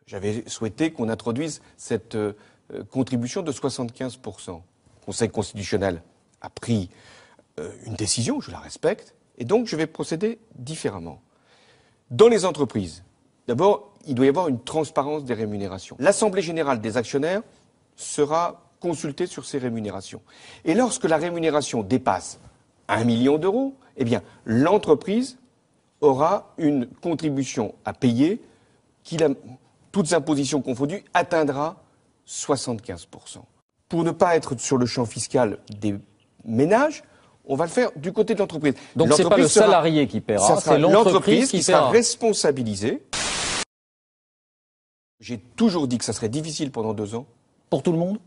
J'avais souhaité qu'on introduise cette contribution de 75%. Le Conseil constitutionnel a pris une décision, je la respecte, et donc je vais procéder différemment. Dans les entreprises, d'abord, il doit y avoir une transparence des rémunérations. L'Assemblée générale des actionnaires sera consultée sur ces rémunérations. Et lorsque la rémunération dépasse 1 million d'euros, eh bien, l'entreprise aura une contribution à payer qui, toutes impositions confondues, atteindra 75%. Pour ne pas être sur le champ fiscal des ménages, on va le faire du côté de l'entreprise. Donc c'est pas le salarié qui paiera, c'est l'entreprise qui sera responsabilisée. J'ai toujours dit que ça serait difficile pendant 2 ans. Pour tout le monde ?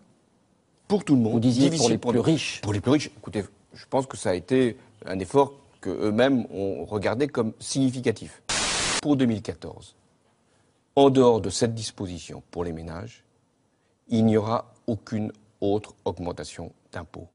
Pour tout le monde. Vous disiez pour les plus riches. Pour les plus riches, écoutez, je pense que ça a été un effort qu'eux-mêmes ont regardé comme significatif. Pour 2014, en dehors de cette disposition pour les ménages, il n'y aura aucune autre augmentation d'impôts.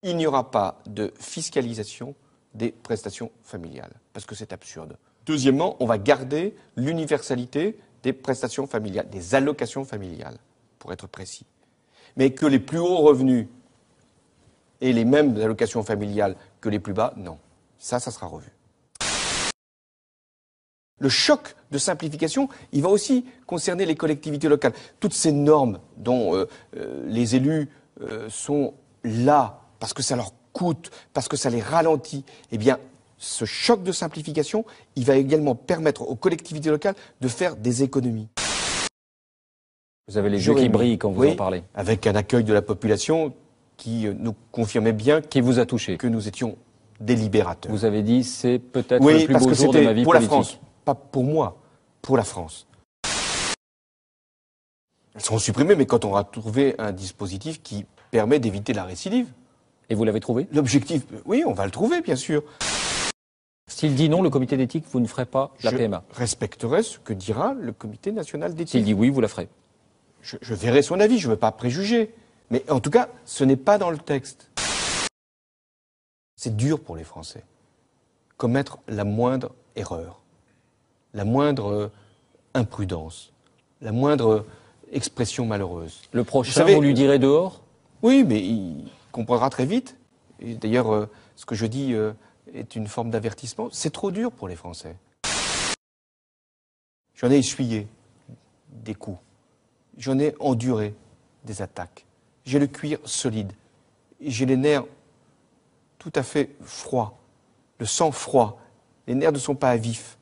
Il n'y aura pas de fiscalisation des prestations familiales, parce que c'est absurde. Deuxièmement, on va garder l'universalité des prestations familiales, des allocations familiales, pour être précis. Mais que les plus hauts revenus aient les mêmes allocations familiales que les plus bas, non. Ça sera revu. Le choc de simplification, il va aussi concerner les collectivités locales. Toutes ces normes dont les élus sont là parce que ça leur coûte, parce que ça les ralentit, eh bien, ce choc de simplification, il va également permettre aux collectivités locales de faire des économies. Vous avez les yeux qui brillent quand vous en parlez. Avec un accueil de la population qui nous confirmait bien qui vous a touché, que nous étions des libérateurs. Vous avez dit c'est peut-être le plus beau jour de ma vie pour politique. La France, pas pour moi, pour la France. Elles seront supprimées, mais quand on aura trouvé un dispositif qui permet d'éviter la récidive. Et vous l'avez trouvé ? L'objectif, oui, on va le trouver, bien sûr. S'il dit non, le comité d'éthique, vous ne ferez pas la PMA. Je respecterai ce que dira le comité national d'éthique. S'il dit oui, vous la ferez. Je verrai son avis, je ne veux pas préjuger. Mais en tout cas, ce n'est pas dans le texte. C'est dur pour les Français. Commettre la moindre erreur, la moindre imprudence, la moindre expression malheureuse. Le prochain, vous lui direz dehors ? Oui, mais il comprendra très vite. Et d'ailleurs, ce que je dis est une forme d'avertissement. C'est trop dur pour les Français. J'en ai essuyé des coups. J'en ai enduré des attaques. J'ai le cuir solide. J'ai les nerfs tout à fait froids. Le sang froid. Les nerfs ne sont pas à vif.